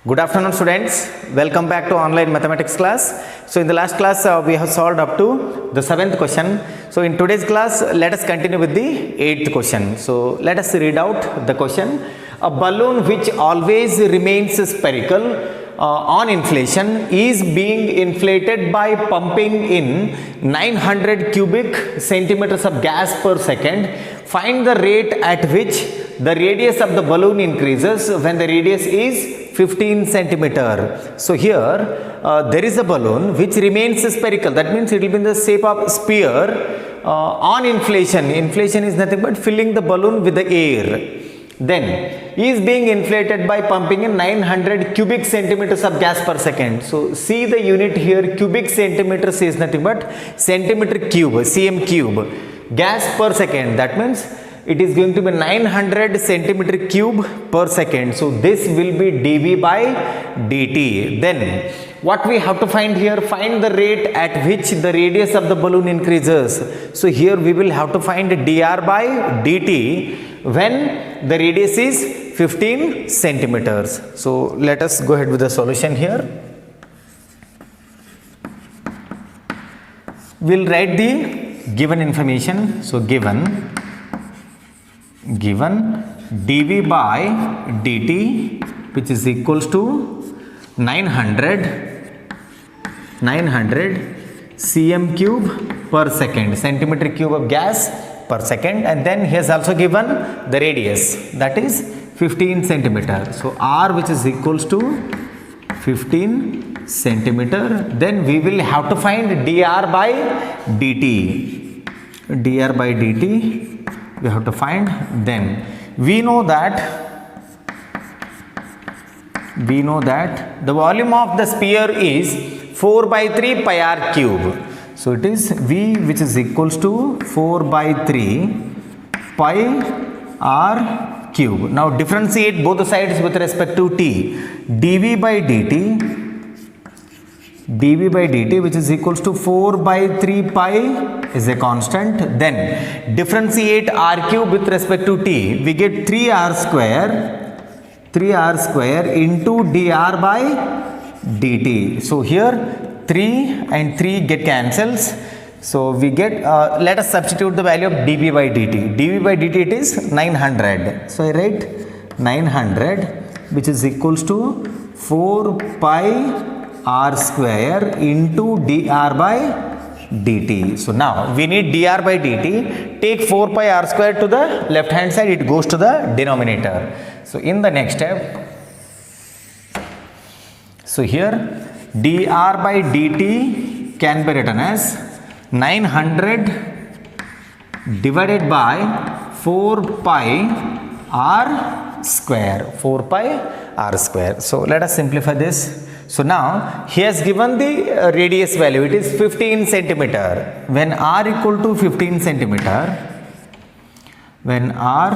Good afternoon students, welcome back to online mathematics class. So in the last class we have solved up to the 7th question. So in today's class let us continue with the 8th question. So let us read out the question. A balloon which always remains spherical on inflation is being inflated by pumping in 900 cubic centimeters of gas per second. Find the rate at which the radius of the balloon increases when the radius is 15 centimeter. So here there is a balloon which remains spherical. That means it will be in the shape of sphere on inflation. Inflation is nothing but filling the balloon with the air. Then is being inflated by pumping in 900 cubic centimeters of gas per second. So see the unit here, cubic centimeters is nothing but centimeter cube, cm cube, gas per second. That means it is going to be 900 centimeter cube per second. So this will be dV by dt. Then what we have to find here, find the rate at which the radius of the balloon increases. So here we will have to find dr by dt when the radius is 15 centimeters. So let us go ahead with the solution here. We'll write the given information. So given dV by dt which is equals to 900 cm cube per second, centimeter cube of gas per second, and then he has also given the radius, that is 15 centimeter. So r which is equals to 15 centimeter. Then we will have to find dr by dt. Dr by dt we have to find. Then we know that the volume of the sphere is 4 by 3 pi r cube. So it is V which is equals to 4 by 3 pi r cube. Now differentiate both the sides with respect to t. dV by dt which is equals to 4 by 3 pi is a constant. Then differentiate r cube with respect to t. We get 3r square into dr by dt. So here 3 and 3 get cancels. So we get, let us substitute the value of dV by dt. dV by dt it is 900. So I write 900 which is equals to 4 pi r square into dr by dt. So now we need dr by dt. Take 4 pi r square to the left hand side, it goes to the denominator. So in the next step, so here dr by dt can be written as 900 divided by 4 pi r square. 4 pi r square. So let us simplify this. So now he has given the radius value, it is 15 centimeter. When r equal to 15 centimeter, when r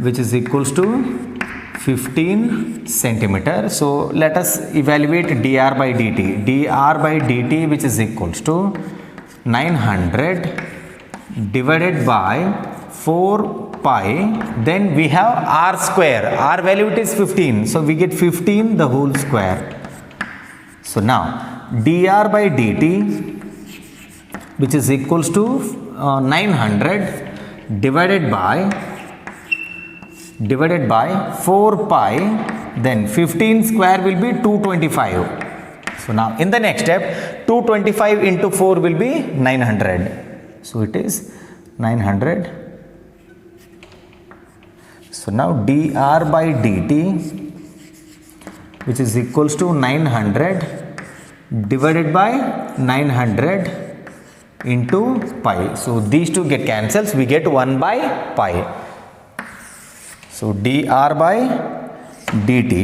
which is equals to 15 centimeter. So let us evaluate dr by dt. dr by dt which is equals to 900 divided by 4 pi. Then we have r square. R value it is 15. So we get 15 the whole square. So now dr by dt which is equals to 900 divided by 4 pi, then 15 square will be 225. So now in the next step 225 into 4 will be 900. So it is 900. So now dr by dt which is equals to 900 divided by 900 into pi. So these two get cancels, we get 1 by pi. So dr by dt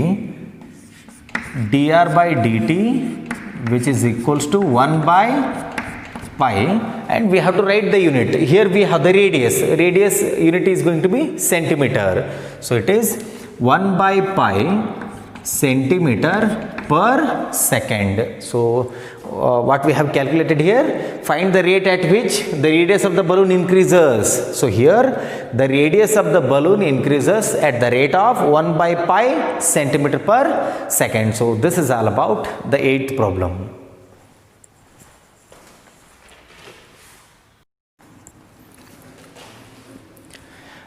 which is equals to 1 by pi, and we have to write the unit. Here we have the radius. Radius unit is going to be centimeter. So it is 1 by pi centimeter per second. So what we have calculated here, find the rate at which the radius of the balloon increases. So here the radius of the balloon increases at the rate of 1 by pi centimeter per second. So this is all about the 8th problem.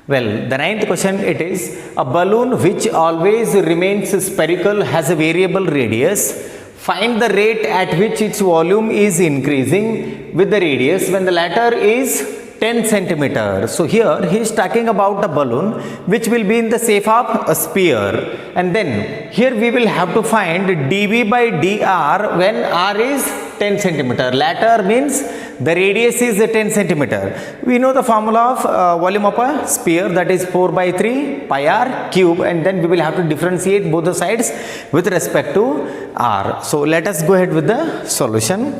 Well, the 9th question, it is a balloon which always remains spherical has a variable radius. Find the rate at which its volume is increasing with the radius when the latter is 10 centimeters. So here he is talking about a balloon which will be in the shape of a sphere, and then here we will have to find dV by dr when r is 10 centimeter. Latter means the radius is 10 centimeter. We know the formula of volume of a sphere, that is 4 by 3 pi r cube, and then we will have to differentiate both the sides with respect to r. So let us go ahead with the solution.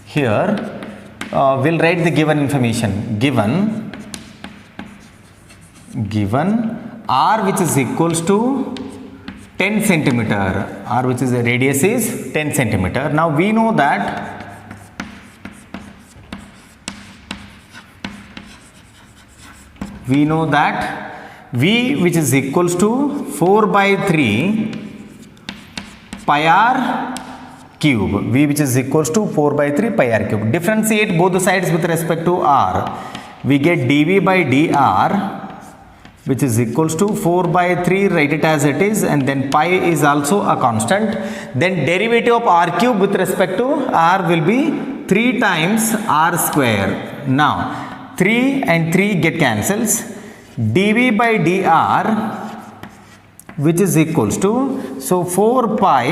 Here we'll write the given information. Given r which is equals to 10 centimeter, r which is the radius is 10 centimeter. Now we know that V which is equals to 4 by 3 pi r cube, V which is equals to 4 by 3 pi r cube. Differentiate both the sides with respect to r. We get dV by dr which is equals to 4 by 3, write it as it is, and then pi is also a constant. Then derivative of r cube with respect to r will be 3 times r square. Now 3 and 3 get cancels. dV by dr which is equals to, so 4 pi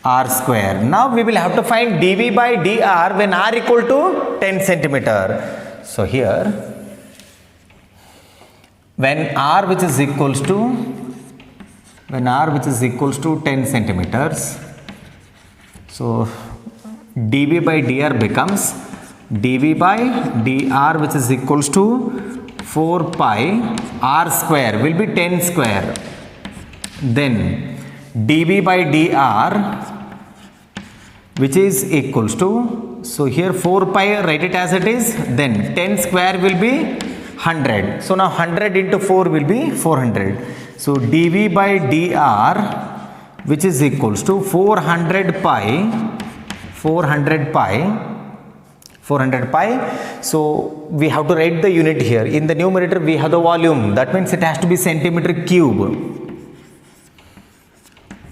r square. Now we will have to find dV by dr when r equal to 10 centimeter. So here when r which is equals to 10 centimeters, so dV by dr becomes dV by dr which is equals to 4 pi r square will be 10 square. Then dV by dr which is equals to, so here 4 pi, write it as it is, then 10 square will be 100. So now 100 into 4 will be 400. So dV by dr which is equals to 400 pi. So we have to write the unit here. In the numerator we have the volume, that means it has to be centimeter cube.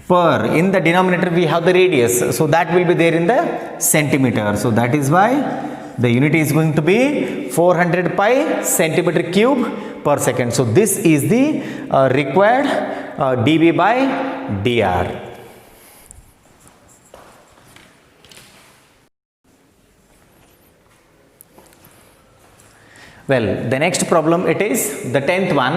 Per, in the denominator we have the radius, so that will be there in the centimeter. So that is why the unit is going to be 400 pi centimeter cube per second. So this is the required dV by dr. Well, the next problem, it is the 10th one.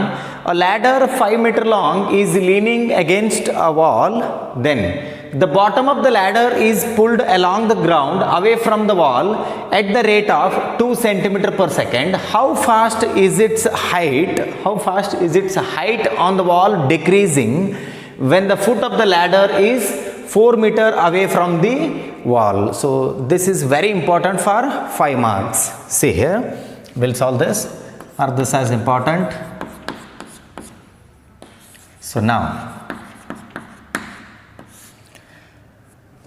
A ladder 5 meter long is leaning against a wall. Then the bottom of the ladder is pulled along the ground away from the wall at the rate of 2 centimeter per second. How fast is its height? On the wall decreasing when the foot of the ladder is 4 meter away from the wall? So this is very important for 5 marks. See here. We'll solve this, or this is important. So now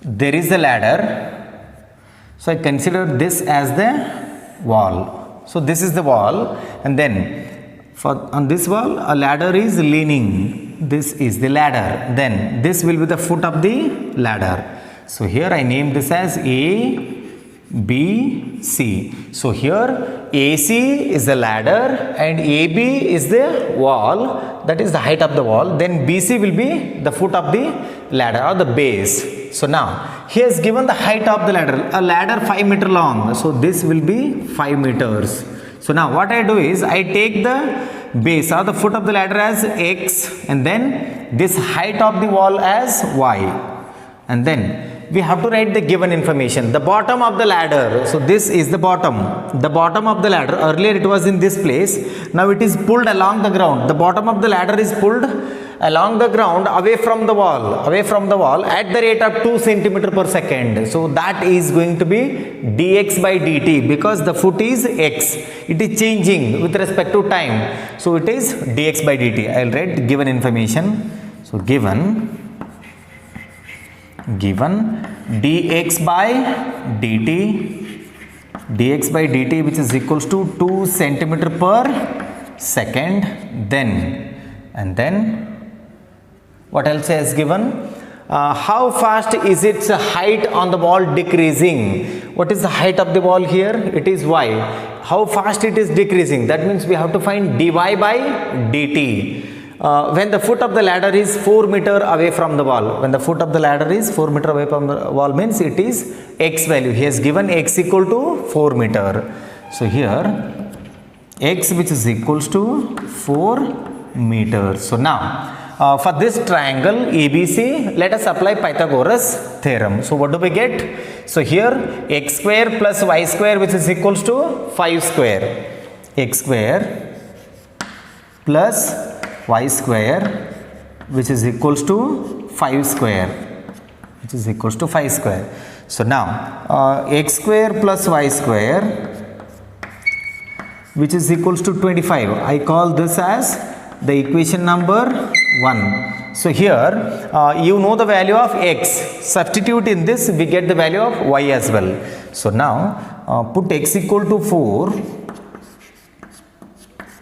there is a ladder, so I consider this as the wall. So this is the wall, and then on this wall a ladder is leaning. This is the ladder, then this will be the foot of the ladder. So here I name this as A, B, C. So here AC is the ladder and AB is the wall, that is the height of the wall. Then BC will be the foot of the ladder or the base. So now he has given the height of the ladder, a ladder 5 meter long. So this will be 5 meters. So now what I do is I take the base or the foot of the ladder as X, and then this height of the wall as Y, and then we have to write the given information. The bottom of the ladder, so this is the bottom of the ladder. Earlier it was in this place, now it is pulled along the ground. The bottom of the ladder is pulled along the ground away from the wall at the rate of 2 centimeter per second. So that is going to be dx by dt, because the foot is x, it is changing with respect to time, so it is dx by dt. I will write given information. So given dx by dt which is equals to 2 centimeter per second, then what else has given? How fast is its height on the ball decreasing? What is the height of the ball here? It is y. How fast it is decreasing? That means we have to find dy by dt. When the foot of the ladder is 4 meter away from the wall, when the foot of the ladder is 4 meter away from the wall, means it is x value. He has given x equal to 4 meter. So here x which is equals to 4 meters. So now for this triangle ABC, let us apply Pythagoras theorem. So what do we get? So here x square plus y square which is equals to 5 square. X square plus y square which is equals to 5 square. So now x square plus y square which is equals to 25. I call this as the equation number 1. So here you know the value of x. Substitute in this, we get the value of y as well. So now put x equal to 4.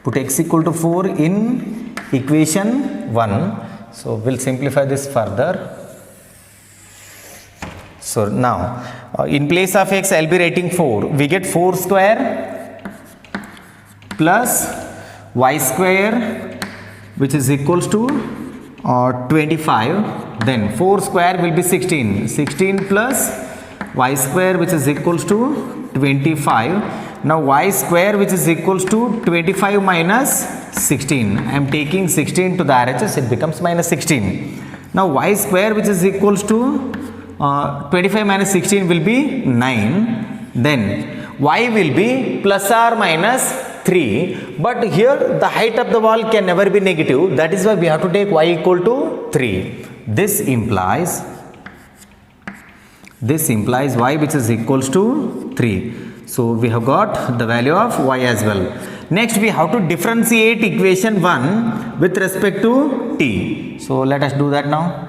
Put x equal to 4 in equation 1. So we'll simplify this further. So now in place of x I'll be writing 4. We get 4 square plus y square which is equals to 25. Then 4 square will be 16. 16 plus y square which is equals to 25. Now y square which is equals to 25 minus 16. I am taking 16 to the RHS, it becomes minus 16. Now y square which is equals to 25 minus 16 will be 9. Then y will be plus or minus 3. But here the height of the wall can never be negative. That is why we have to take y equal to 3. This implies y which is equals to 3. So we have got the value of y as well. Next we have to differentiate equation 1 with respect to t. So let us do that now.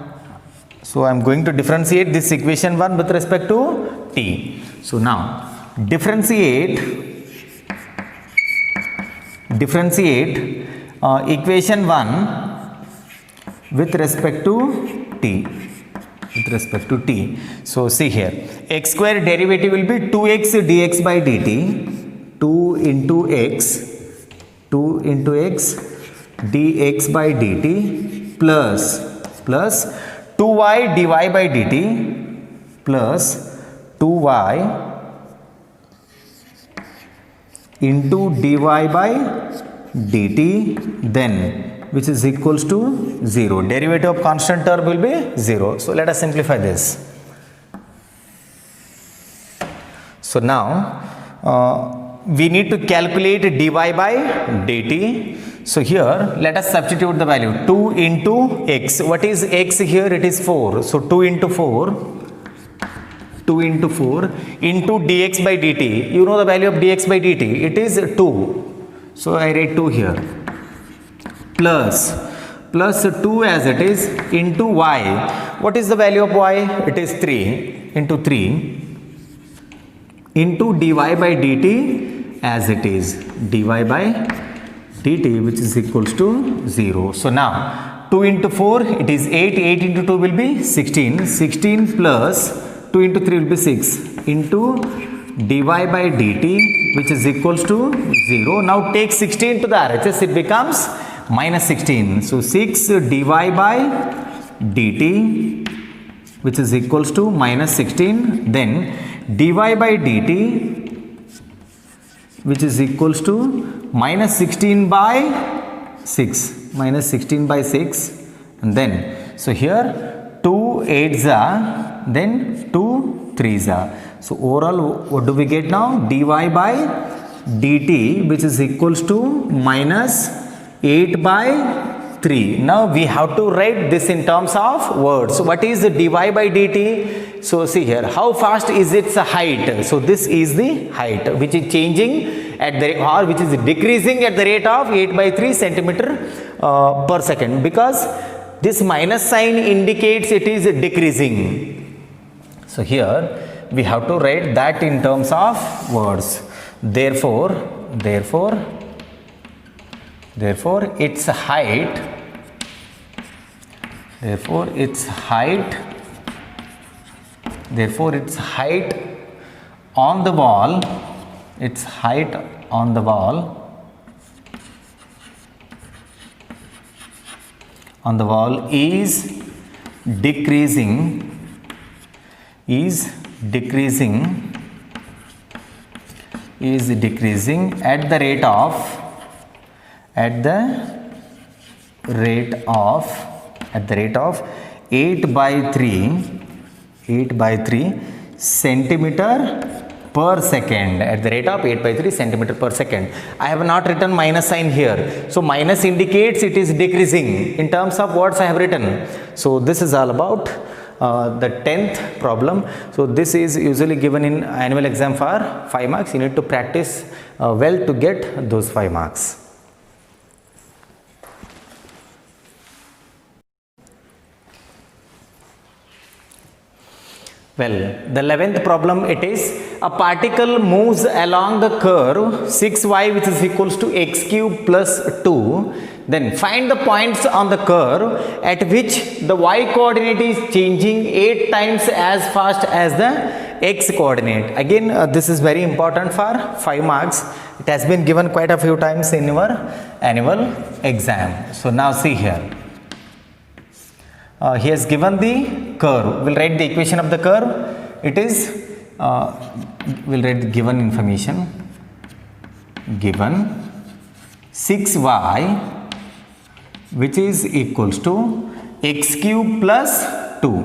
So I am going to differentiate this equation 1 with respect to t. So now differentiate equation 1 with respect to t. So see here, x square derivative will be 2x dx by dt, 2 into x dx by dt plus 2y dy by dt plus 2y into dy by dt, then which is equals to 0. Derivative of constant term will be 0. So let us simplify this. So now we need to calculate dy by dt. So here let us substitute the value 2 into x. What is x here? It is 4. So 2 into 4 into dx by dt. You know the value of dx by dt. It is 2. So I write 2 here. Plus 2 as it is into y. What is the value of y? It is 3 into 3 into dy by dt as it is, dy by dt which is equals to 0. So now 2 into 4 it is 8, 8 into 2 will be 16, 16 plus 2 into 3 will be 6 into dy by dt which is equals to 0. Now take 16 to the RHS, it becomes minus 16. So 6 dy by dt which is equals to minus 16. Then dy by dt which is equals to minus 16 by 6. And then so here 2 8s are, then 2 3s are. So overall what do we get now? Dy by dt which is equals to minus 8 by 3. Now we have to write this in terms of words. So what is the dy by dt? So see here, how fast is its height? So this is the height which is changing at the or which is decreasing at the rate of 8 by 3 centimeter per second, because this minus sign indicates it is decreasing. So here we have to write that in terms of words. Therefore its height on the wall, is decreasing at the rate of 8 by 3 centimeter per second, at the rate of 8 by 3 centimeter per second. I have not written minus sign here. So minus indicates it is decreasing. In terms of words I have written. So this is all about the 10th problem. So this is usually given in annual exam for 5 marks. You need to practice well to get those 5 marks. Well, the 11th problem, it is a particle moves along the curve 6y which is equals to x cube plus 2. Then find the points on the curve at which the y coordinate is changing 8 times as fast as the x coordinate. Again, this is very important for 5 marks. It has been given quite a few times in your annual exam. So now see here. He has given the curve. We'll write the equation of the curve. It is, we'll write the given information. Given 6y which is equals to x cube plus 2.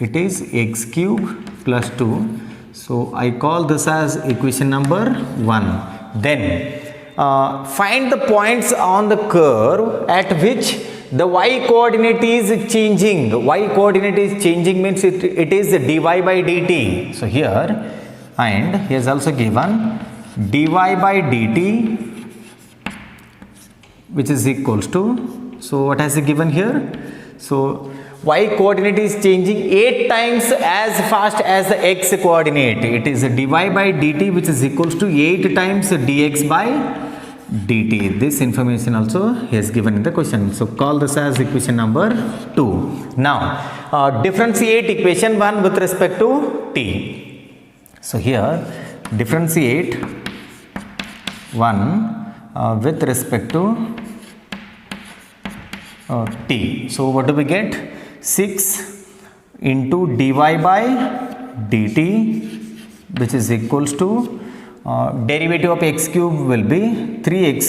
It is x cube plus 2. So I call this as equation number 1. Then find the points on the curve at which the y coordinate is changing. Y coordinate is changing means it is dy by dt. So here, and he has also given dy by dt which is equals to, so what has he given here? So y coordinate is changing 8 times as fast as the x coordinate. It is dy by dt which is equals to 8 times dx by dt. This information also he has given in the question. So call this as equation number 2. Now differentiate equation 1 with respect to t. So here differentiate 1 with respect to t. So what do we get? 6 into dy by dt which is equals to derivative of x cube will be 3x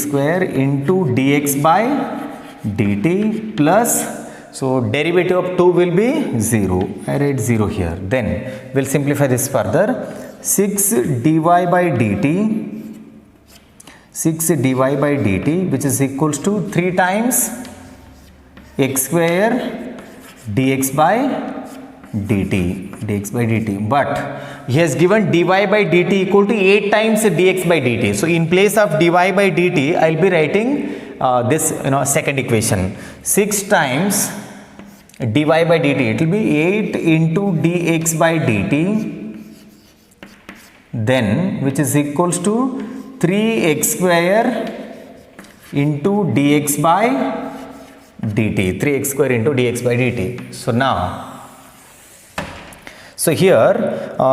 square into dx by dt plus, so derivative of 2 will be 0. I write 0 here. Then we'll simplify this further. 6 dy by dt which is equals to 3 times x square dx by dt, but he has given dy by dt equal to 8 times dx by dt. So in place of dy by dt I will be writing this second equation. 6 times dy by dt, it will be 8 into dx by dt, then which is equals to 3x square into dx by dt, 3x square into dx by dt. So now, so here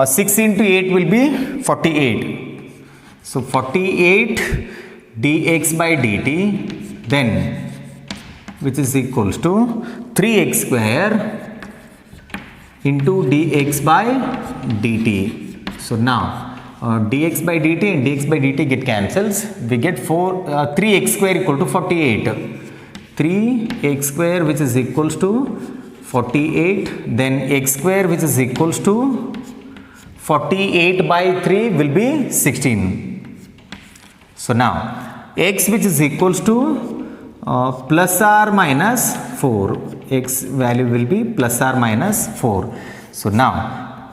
6 into 8 will be 48. So 48 dx by dt, then which is equals to 3x square into dx by dt. So now dx by dt and dx by dt get cancels. We get 3x square equal to 48. 3x square which is equals to 48, then x square which is equals to 48 by 3 will be 16. So now x which is equals to plus or minus 4. X value will be plus or minus 4. So now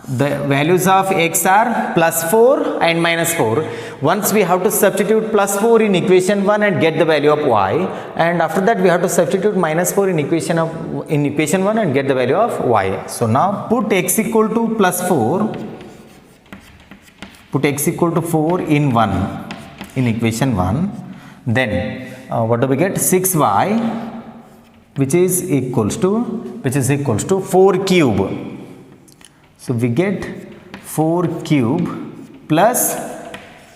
the values of x are plus 4 and minus 4. Once we have to substitute plus 4 in equation 1 and get the value of y, and after that we have to substitute minus 4 in equation 1 and get the value of y. So now put x equal to plus 4, put x equal to 4 in 1 in equation 1, then what do we get? 6y which is equals to 4 cube. So we get 4 cube plus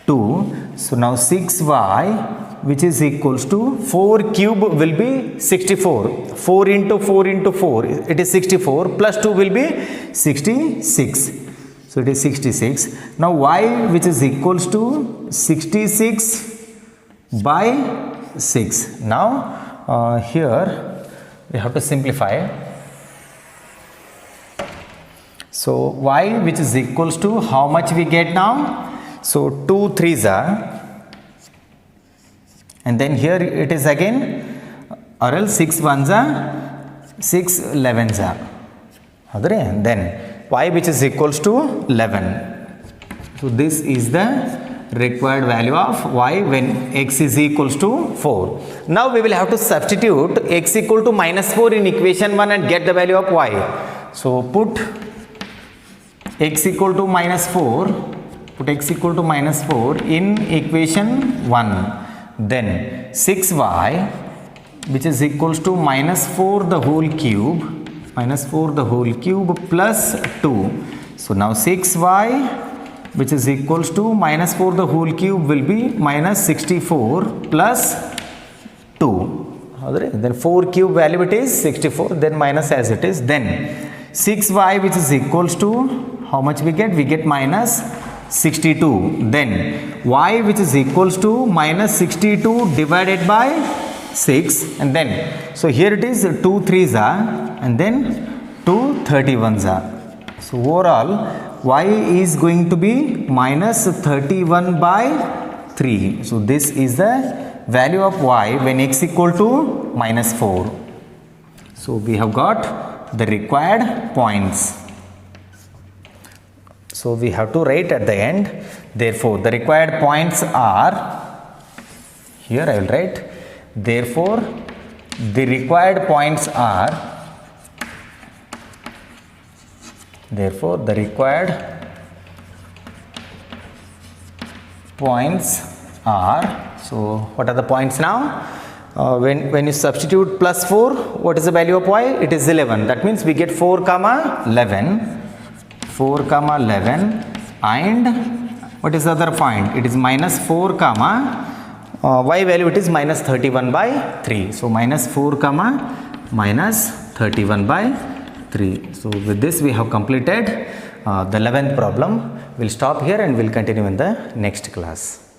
2. So now 6y which is equals to 4 cube will be 64. 4 into 4 into 4, it is 64, plus 2 will be 66. So it is 66. Now y which is equals to 66 by 6. Now here we have to simplify. So y which is equals to how much we get now? So 2 3s are, and then here it is again, or else 6 1s are, 6 11s are. And then y which is equals to 11. So this is the required value of y when x is equals to 4. Now we will have to substitute x equal to minus 4 in equation 1 and get the value of y. So put x equal to minus 4, put x equal to minus 4 in equation 1, then 6y which is equals to minus 4 the whole cube, plus 2. So now 6y which is equals to minus 4 the whole cube will be minus 64 plus 2. Then 4 cube value it is 64, then minus as it is. Then 6y which is equals to how much we get? We get minus 62. Then y which is equals to minus 62 divided by 6, and then so here it is 2 3s are, and then 2 31s are. So overall y is going to be minus 31 by 3. So this is the value of y when x equal to minus 4. So we have got the required points. So we have to write at the end. Therefore the required points are, here I will write, therefore the required points are, so what are the points now? When you substitute plus 4, what is the value of y? It is 11. That means we get 4 comma 11, and what is the other point? It is minus 4 comma y value it is minus 31 by 3. So minus 4 comma minus 31 by 3. So with this we have completed the 11th problem. We'll stop here and we'll continue in the next class.